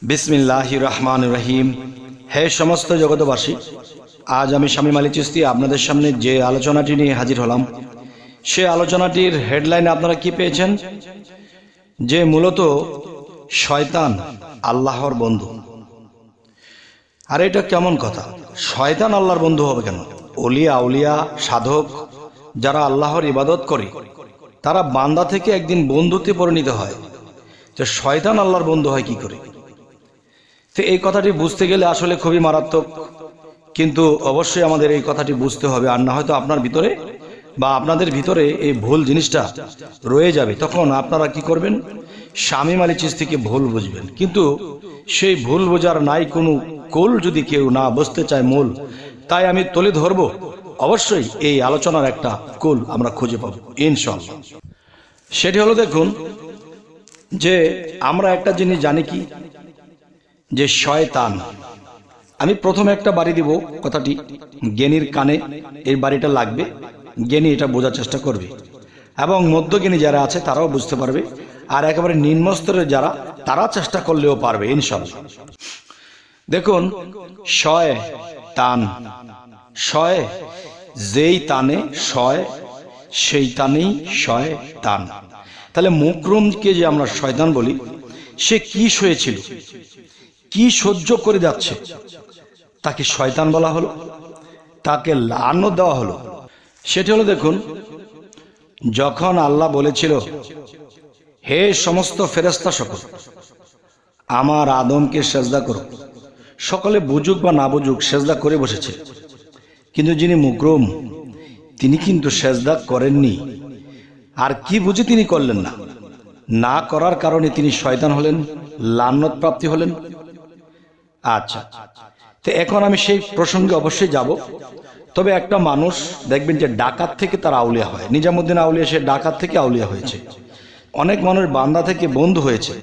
বিসমিল্লাহির রহমানির রহিম। হে সমস্ত জগতবাসী, আজ আমি শামীম আলী চিশতি আপনাদের সামনে যে আলোচনাটি নিয়ে হাজির হলাম, সে আলোচনাটির হেডলাইনে আপনারা কি পেয়েছেন? যে মূলত শয়তান আল্লাহর বন্ধু। আর এটা কেমন কথা? শয়তান আল্লাহর বন্ধু হবে কেন? ওলিয়া আউলিয়া সাধক যারা আল্লাহর ইবাদত করে তারা বান্দা থেকে একদিন বন্ধুতে পরিণত হয়, যে শয়তান আল্লাহর বন্ধু হয় কি করে? তো এই কথাটি বুঝতে গেলে আসলে খুবই মারাত্মক, কিন্তু অবশ্যই আমাদের এই কথাটি বুঝতে হবে, আর না হয়তো আপনার ভিতরে বা আপনাদের ভিতরে এই ভুল জিনিসটা রয়ে যাবে। তখন আপনারা কি করবেন? শামীম আলী চিশতিকে ভুল বুঝবেন, কিন্তু সেই ভুল বোঝার নাই কোনো কুল যদি কেউ না বুঝতে চায় মূল। তাই আমি তুলে ধরব, অবশ্যই এই আলোচনার একটা কুল আমরা খুঁজে পাবো ইনশাআল্লাহ। সেটি হলো, দেখুন, যে আমরা একটা জিনিস জানি কি, যে শয়তান। আমি প্রথমে একটা বাড়ি দিব, কথাটি জ্ঞানীর কানে এই বাড়িটা লাগবে, জ্ঞানী এটা বোঝার চেষ্টা করবে, এবং মধ্যজ্ঞানী যারা আছে তারাও বুঝতে পারবে, আর একেবারে নিম্নস্তরের যারা তারা চেষ্টা করলেও পারবে ইনশাআল্লাহ। দেখুন, শয়তান, শয় যেই টানে শয়, সেই টানেই শয়তান। তাহলে মুকরমকে যে আমরা শয়তান বলি, সে কি সয়েছিল, কি সহ্য করে যাচ্ছে, তাকে শয়তান বলা হলো, তাকে লানত দেওয়া হলো। সেটি হলো, দেখুন, যখন আল্লাহ বলেছিল, হে সমস্ত ফেরেশতা সকল আমার আদমকে সেজদা করো, সকলে বুঝুক বা না বুঝুক সেজদা করে বসেছে, কিন্তু যিনি মুকরম তিনি কিন্তু সেজদা করেননি। আর কি বুঝে তিনি করলেন না, না করার কারণে তিনি শয়তান হলেন, লানত প্রাপ্তি হলেন। আচ্ছা, তো এখন আমি সেই প্রসঙ্গে অবশ্যই যাব। তবে একটা মানুষ দেখবেন যে ডাকাত থেকে তার আউলিয়া হয়। নিজামুদ্দিন আউলিয়া সে ডাকাত থেকে আউলিয়া হয়েছে। অনেক মানুষ বান্দা থেকে বন্ধু হয়েছে।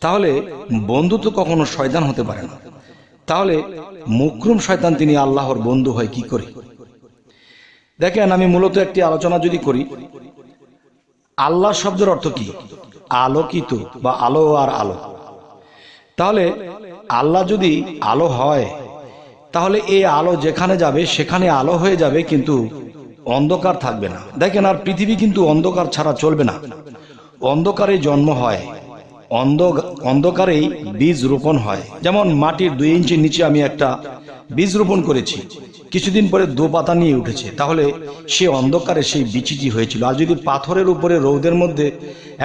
তাহলে বন্ধু তো কখনো শয়তান হতে পারে না। তাহলে মুকরম শয়তান তিনি আল্লাহর বন্ধু হয় কি করে? দেখেন, আমি মূলত একটি আলোচনা যদি করি, আল্লাহ শব্দের অর্থ কি? আলোকিত বা আলো আর আলো। তাহলে আল্লাহ যদি আলো হয়, তাহলে এই আলো যেখানে যাবে সেখানে আলো হয়ে যাবে, কিন্তু অন্ধকার থাকবে না। দেখেন, আর পৃথিবী কিন্তু অন্ধকার ছাড়া চলবে না। অন্ধকারে জন্ম হয়, অন্ধকারেই বীজ রোপণ হয়। যেমন মাটির 2 ইঞ্চি নিচে আমি একটা বীজ রোপণ করেছি, কিছুদিন পরে 2 পাতা নিয়ে উঠেছে, তাহলে সে অন্ধকারে সেই বীজটি হয়েছিল। আর যদি পাথরের উপরে রৌদের মধ্যে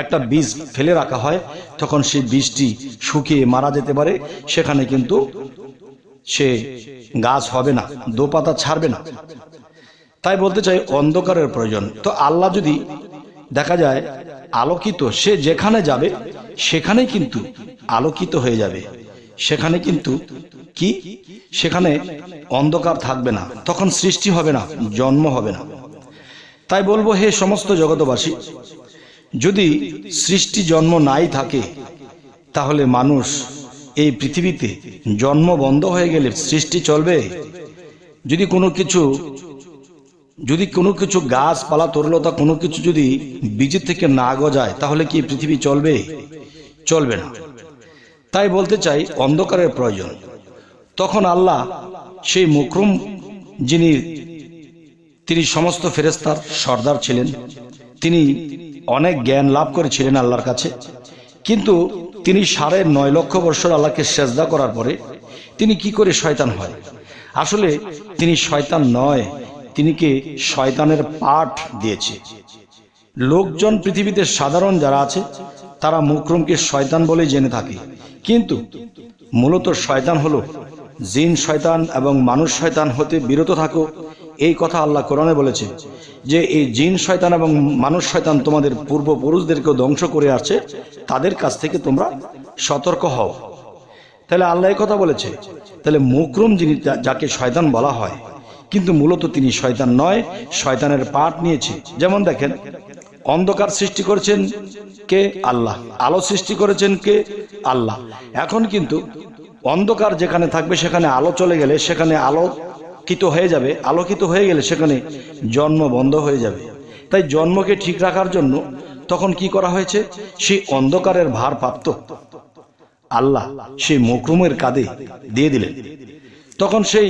একটা বীজ ফেলে রাখা হয়, তখন সেই বীজটি শুকিয়ে মারা যেতে পারে, সেখানে কিন্তু সে গাছ হবে না, 2 পাতা ছাড়বে না। তাই বলতে চাই, অন্ধকারের প্রয়োজন। তো আল্লাহ যদি দেখা যায় আলোকিত, সে যেখানে যাবে সেখানে কিন্তু আলোকিত হয়ে যাবে, সেখানে কিন্তু কি, সেখানে অন্ধকার থাকবে না, তখন সৃষ্টি হবে না, জন্ম হবে না। তাই বলবো, হে সমস্ত জগতবাসী, যদি সৃষ্টি জন্ম নাই থাকে, তাহলে মানুষ এই পৃথিবীতে জন্ম বন্ধ হয়ে গেলে সৃষ্টি চলবে? যদি কোনো কিছু গাছপালা তরুলতা কোনো কিছু যদি বীজের থেকে না গজায়, তাহলে কি পৃথিবী চলবে? চলবে না। তাই বলতে চাই, অন্ধকারের প্রয়োজন। তখন আল্লাহ সেই মুকরম তিনি সমস্ত ফেরেশতার সর্দার ছিলেন, তিনি অনেক জ্ঞান লাভ করেছিলেন আল্লাহর কাছে, কিন্তু তিনি 9.5 লক্ষ বছর আল্লাহকে সেজদা করার পরে তিনি কি করে শয়তান হয়? আসলে তিনি শয়তান নয়, তিনিকে শয়তানের পাঠ দিয়েছে। লোকজন পৃথিবীতে সাধারণ যারা আছে তারা মুকরমকে শয়তান বলে জেনে থাকে, কিন্তু মূলত শয়তান হলো জিন শয়তান, এবং মানুষ শয়তান হতে বিরত থাকো, এই কথা আল্লাহ কোরআনে বলেছে, যে এই জিন শয়তান এবং মানুষ শয়তান তোমাদের পূর্বপুরুষদেরকেও ধ্বংস করে আসছে, তাদের কাছ থেকে তোমরা সতর্ক হও। তাহলে আল্লাহ এই কথা বলেছে। তাহলে মুকরম যিনি, যাকে শয়তান বলা হয়, কিন্তু মূলত তিনি শয়তান নয়, শয়তানের পাঠ নিয়েছে। যেমন দেখেন, অন্ধকার সৃষ্টি করেছেন কে? আল্লাহ। আলো সৃষ্টি করেছেন কে? আল্লাহ। এখন কিন্তু অন্ধকার যেখানে থাকবে সেখানে আলো চলে গেলে সেখানে আলোকিত হয়ে যাবে, আলোকিত হয়ে গেলে সেখানে জন্ম বন্ধ হয়ে যাবে। তাই জন্মকে ঠিক রাখার জন্য তখন কি করা হয়েছে? সেই অন্ধকারের ভারপ্রাপ্ত আল্লাহ সেই মকরুমের কাঁধে দিয়ে দিলেন। তখন সেই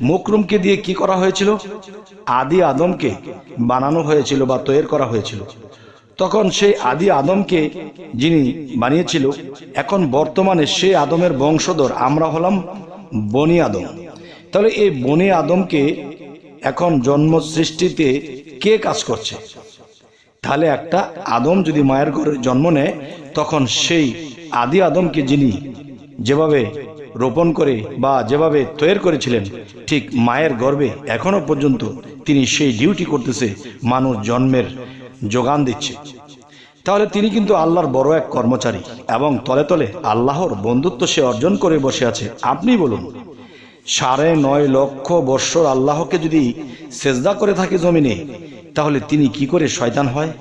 মকরুমকে দিয়ে কি করা হয়েছিল? আদি আদমকে বানানো হয়েছিল বা তৈরি করা হয়েছিল। তখন সেই আদি আদমকে যিনি বানিয়েছিল, এখন বর্তমানে সেই আদমের বংশধর আমরা হলাম বনি আদম। তাহলে এই বনি আদমকে এখন জন্ম সৃষ্টিতে কে কাজ করছে? তাহলে একটা আদম যদি মায়ের ঘরে জন্ম নেয়, তখন সেই আদি আদমকে যিনি যেভাবে রোপণ করে বা যেভাবে তৈরি করেছিলেন, ঠিক মায়ের গর্ভে এখনো পর্যন্ত তিনি সেই ডিউটি করতেছে, মানুষ জন্মের যোগান দিচ্ছে। তাহলে তিনি কিন্তু আল্লাহর বড় এক কর্মচারী এবং তলে তলে আল্লাহর বন্ধুত্ব সে অর্জন করে বসে আছে। আপনি বলুন, 9.5 লক্ষ বৎসর আল্লাহকে যদি সেজদা করে থাকে জমিনে, তাহলে তিনি কি করে শয়তান হয়?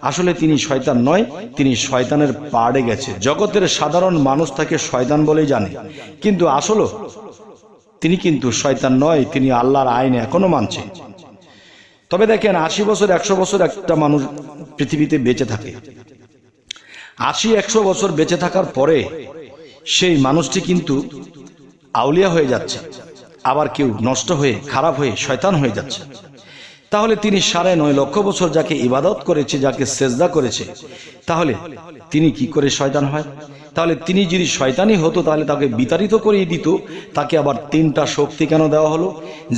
আসলে তিনি শয়তান নয়, তিনি শয়তানের পাড়ে গেছে। জগতের সাধারণ মানুষ তাকে শয়তান বলেই জানে, কিন্তু আসলে তিনি কিন্তু শয়তান নয়, তিনি আল্লাহর আইন এখনো মানছে। তবে দেখেন, 80 বছর 100 বছর একটা মানুষ পৃথিবীতে বেঁচে থাকে, 80-100 বছর বেঁচে থাকার পরে সেই মানুষটি কিন্তু আউলিয়া হয়ে যাচ্ছে, আবার কেউ নষ্ট হয়ে খারাপ হয়ে শয়তান হয়ে যাচ্ছে। তাহলে তিনি 9.5 লক্ষ বছর যাকে ইবাদত করেছে, যাকে সেজদা করেছে, তাহলে তিনি কি করে শয়তান হয়? তাহলে তিনি যদি শয়তানি হতো, তাহলে তাকে বিতাড়িত করিয়ে দিত। তাকে আবার 3টা শক্তি কেন দেওয়া হলো?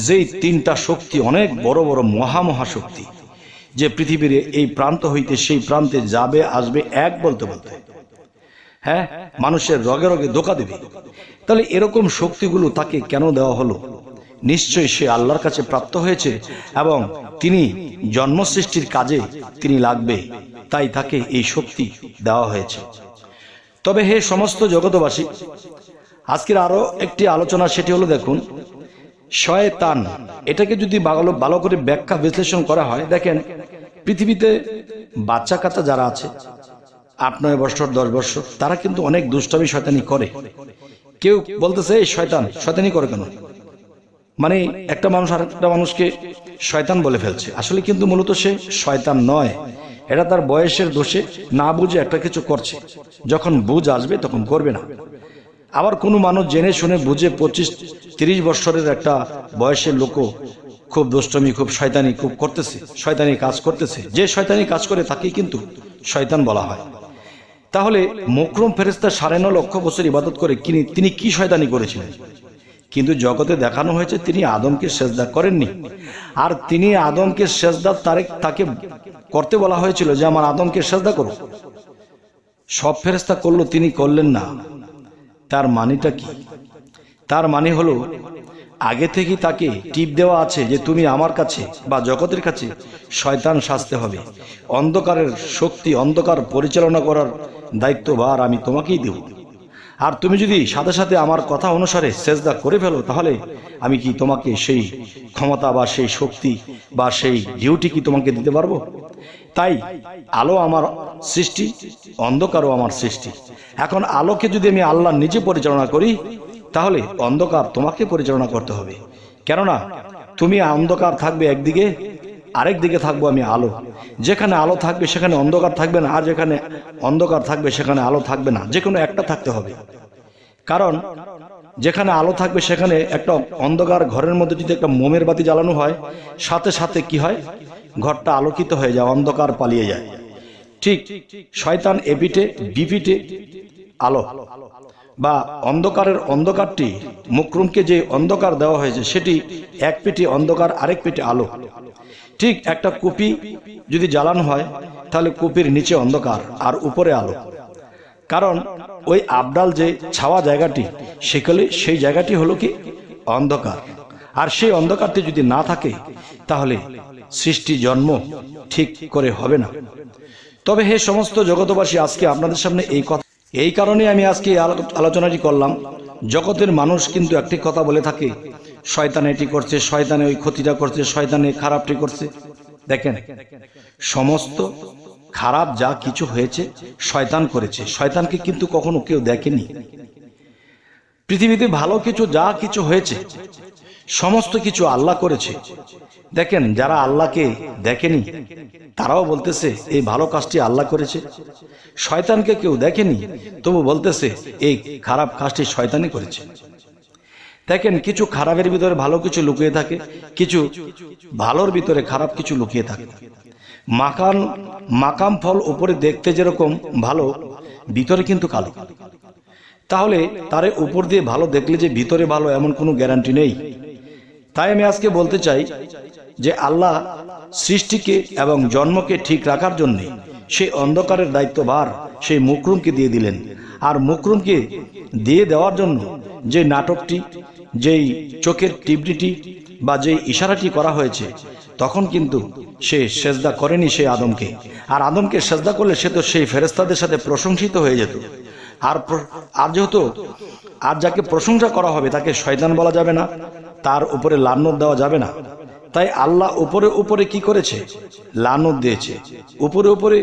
যেই 3টা শক্তি অনেক বড় বড় মহা শক্তি, যে পৃথিবীর এই প্রান্ত হইতে সেই প্রান্তে যাবে আসবে এক বলতে বলতে, হ্যাঁ, মানুষের রগে রগে ধোঁকা দেবে। তাহলে এরকম শক্তিগুলো তাকে কেন দেওয়া হলো? নিশ্চয়ই সে আল্লাহর কাছে প্রাপ্ত হয়েছে এবং তিনি জন্ম সৃষ্টির কাজে তিনি লাগবে, তাই তাকে এই শক্তি দেওয়া হয়েছে। তবে হে সমস্ত জগতবাসী, আজকের আরো একটি আলোচনা, সেটি হলো দেখুন, শয়তান এটাকে যদি ভালো করে ব্যাখ্যা বিশ্লেষণ করা হয়, দেখেন পৃথিবীতে বাচ্চা কাচ্চা যারা আছে 8-9 বছর 10 বছর, তারা কিন্তু অনেক দুষ্টামি শয়তানি করে। কেউ বলতেছে এই শয়তানি করে কেন? মানে একটা মানুষ আর একটা মানুষকে শয়তান বলে ফেলছে। আসলে কিন্তু মূলত সে শয়তান নয়, এটা তার বয়সের দোষে না বুঝে একটা কিছু করছে। যখন বুঝ আসবে তখন করবে না। আবার কোনো মানুষ জেনে শুনে বুঝে 25-30 বছরের একটা বয়সের লোকও খুব দুষ্টমি, খুব শয়তানি খুব করতেছে, শয়তানি কাজ করতেছে। যে শয়তানি কাজ করে তাকেই কিন্তু শয়তান বলা হয়। তাহলে মকরুম ফেরেশতা 9.5 লক্ষ বছর ইবাদত করে তিনি কি শয়তানি করেছিলেন? কিন্তু জগতে দেখানো হয়েছে তিনি আদমকে সেজদা করেননি। আর তিনি আদমকে সেজদা তাকে করতে বলা হয়েছিল যে আমার আদমকে সেজদা করো। সব ফেরেশতা করলো, তিনি করলেন না। তার মানেটা কি? তার মানে হলো আগে থেকে তাকে টিপ দেওয়া আছে যে তুমি আমার কাছে বা জগতের কাছে শয়তান সাজতে হবে। অন্ধকারের শক্তি, অন্ধকার পরিচালনা করার দায়িত্বভার আমি তোমাকেই দেব। আর তুমি যদি সাথে সাথে আমার কথা অনুসারে সেজদা করে ফেলো, তাহলে আমি কি তোমাকে সেই ক্ষমতা বা সেই শক্তি বা সেই ডিউটি কি তোমাকে দিতে পারবো? তাই আলো আমার সৃষ্টি, অন্ধকারও আমার সৃষ্টি। এখন আলোকে যদি আমি আল্লাহ নিজে পরিচালনা করি, তাহলে অন্ধকার তোমাকে পরিচালনা করতে হবে। কেননা তুমি অন্ধকার থাকবে একদিকে, আরেক দিকে থাকবো আমি আলো। যেখানে আলো থাকবে সেখানে অন্ধকার থাকবে না, আর যেখানে অন্ধকার থাকবে সেখানে আলো থাকবে না। যে কোনো একটা থাকতে হবে। কারণ যেখানে আলো থাকবে সেখানে একটা অন্ধকার ঘরের মধ্যে যদি একটা মোমের বাতি জ্বালানো হয়, সাথে সাথে কি হয়, ঘরটা আলোকিত হয়ে যায়, অন্ধকার পালিয়ে যায়। ঠিক শয়তান এপিঠে বিপিঠে আলো, বা অন্ধকারটি মুকরুমকে যে অন্ধকার দেওয়া হয়েছে সেটি এক পিঠে অন্ধকার, আরেক পিঠে আলো। ঠিক একটা কুপি যদি জ্বালানো হয়, তাহলে কুপির নিচে অন্ধকার আর উপরে আলো। কারণ ওই আবডাল যে ছাওয়া জায়গাটি, সেখানে সেই জায়গাটি হলো কি অন্ধকার। আর সেই অন্ধকারটি যদি না থাকে, তাহলে সৃষ্টি জন্ম ঠিক করে হবে না। তবে হে সমস্ত জগতবাসী, আজকে আপনাদের সামনে এই কারণে আমি আজকে আলোচনাটি করলাম। জগতের মানুষ কিন্তু একটি কথা বলে থাকে, শয়তান এটি করছে, শয়তানে ওই ক্ষতিটা করছে, শয়তানে খারাপটি করছে। দেখেন, সমস্ত খারাপ যা কিছু হয়েছে শয়তান করেছে। শয়তানকে কিন্তু কখনো কেউ দেখেনি। পৃথিবীতে ভালো কিছু যা কিছু হয়েছে সমস্ত কিছু আল্লাহ করেছে। দেখেন, যারা আল্লাহকে দেখেনি তারাও বলতেছে এই ভালো কাজটি আল্লাহ করেছে। শয়তানকে কেউ দেখেনি তবু বলতেছে এই খারাপ কাজটি শয়তানই করেছে। দেখেন, কিছু খারাপের ভিতরে ভালো কিছু লুকিয়ে থাকে, কিছু ভালোর ভিতরে খারাপ কিছু লুকিয়ে থাকে। মাকাম ফল উপরে দেখতে যেরকম ভালো, ভিতরে কিন্তু কালো। তাহলে তারে উপর দিয়ে ভালো দেখলে যে ভিতরে ভালো এমন কোনো গ্যারান্টি নেই। তাই আমি আজকে বলতে চাই যে আল্লাহ সৃষ্টিকে এবং জন্মকে ঠিক রাখার জন্য সেই অন্ধকারের দায়িত্বভার সেই মুকরুমকে দিয়ে দিলেন। আর মুকরুমকে দিয়ে দেওয়ার জন্য যে নাটকটি, যেই চোখের টিপটিটি বা যেই ইশারাটি করা হয়েছে, তখন কিন্তু সে সেজদা করেনি সেই আদমকে। আর আদমকে সেজদা করলে সে তো সেই ফেরেশতাদের সাথে প্রশংসিত হয়ে যেত। আর যেহেতু আর যাকে প্রশংসা করা হবে তাকে শয়তান বলা যাবে না, তার উপরে লানত দেওয়া যাবে না। তাই আল্লাহ উপরে উপরে কি করেছে? লানত দিয়েছে। উপরে উপরে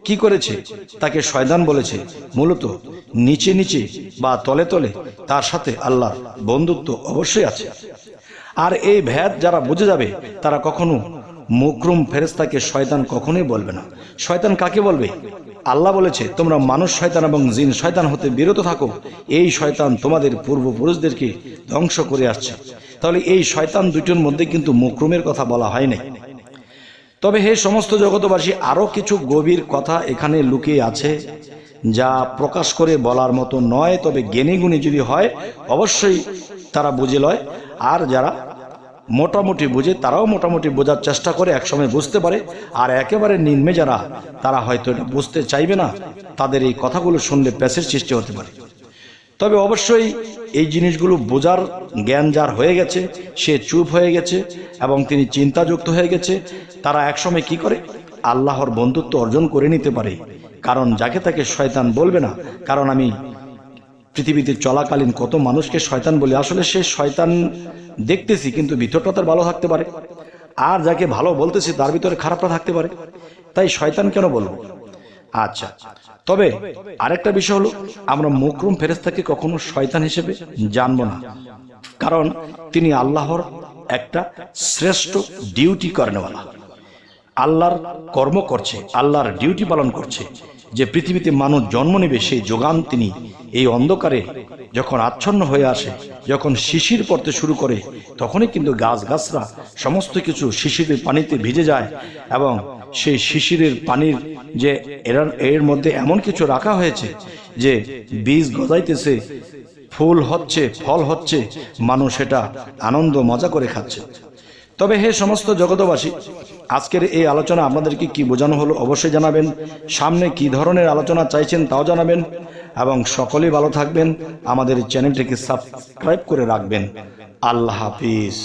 কি করেছে? তাকে শয়তান বলেছে। মূলত নিচে নিচে বা তলে তলে তার সাথে আল্লাহর বন্ধুত্ব অবশ্যই আছে। আর এই ভেদ যারা বুঝে যাবে তারা কখনো মুকরুম ফেরেশতাকে শয়তান কখনোই বলবে না। শয়তান কাকে বলবে? আল্লাহ বলেছে তোমরা মানুষ শয়তান এবং জিন শয়তান হতে বিরত থাকো, এই শয়তান তোমাদের পূর্বপুরুষদেরকে ধ্বংস করে আসছে। তাহলে এই শয়তান দুটোর মধ্যে কিন্তু মুকরুমের কথা বলা হয় নাই। তবে হে সমস্ত জগতবাসী, আরো কিছু গভীর কথা এখানে লুকিয়ে আছে যা প্রকাশ করে বলার মতো নয়। তবে জ্ঞানী গুণী যদি হয় অবশ্যই তারা বুঝে লয়। আর যারা মোটামুটি বুঝে তারাও মোটামুটি বোঝার চেষ্টা করে, একসময় বুঝতে পারে। আর একেবারে নিম্নে যারা, তারা হয়তো এটা বুঝতে চাইবে না, তাদের এই কথাগুলো শুনলে প্যাচের সৃষ্টি হতে পারে। তবে অবশ্যই এই জিনিসগুলো বোঝার জ্ঞান যার হয়ে গেছে, সে চুপ হয়ে গেছে এবং তিনি চিন্তাযুক্ত হয়ে গেছে। তারা একসময় কি করে? আল্লাহর বন্ধুত্ব অর্জন করে নিতে পারে। কারণ যাকে তাকে শয়তান বলবে না। কারণ আমি পৃথিবীতে চলাকালীন কত মানুষকে শয়তান বলি, আসলে সে শয়তান দেখতেছি কিন্তু ভিতরটা তার ভালো থাকতে পারে। আর যাকে ভালো বলতেছি তার ভিতরে খারাপটা থাকতে পারে। তাই শয়তান কেন বলবো? আচ্ছা, তবে আরেকটা বিষয় হলো, আমরা মুকরুম ফেরেশতাকে কখনো শয়তান হিসেবে জানবো না। কারণ তিনি আল্লাহর একটা শ্রেষ্ঠ ডিউটি করেনওয়ালা, আল্লাহর কর্ম করছে, আল্লাহর ডিউটি পালন করছে। যে পৃথিবীতে মানুষ জন্ম নেবে সেই যোগান তিনি এই অন্ধকারে যখন আচ্ছন্ন হয়ে আসে, যখন শিশির পড়তে শুরু করে, তখনই কিন্তু গাছগাছরা সমস্ত কিছু শিশিরের পানিতে ভিজে যায়। এবং সেই শিশিরের পানির যে এর মধ্যে এমন কিছু রাখা হয়েছে যে বীজ গজাইতেছে, ফুল হচ্ছে, ফল হচ্ছে, মানুষ এটা আনন্দ মজা করে খাচ্ছে। তবে হে সমস্ত জগতবাসী, আজকের এই আলোচনা আপনাদেরকে কি বোঝানো হলো অবশ্যই জানাবেন। সামনে কি ধরনের আলোচনা চাইছেন তাও জানাবেন। এবং সকলেই ভালো থাকবেন, আমাদের চ্যানেলটিকে সাবস্ক্রাইব করে রাখবেন। আল্লাহ হাফিজ।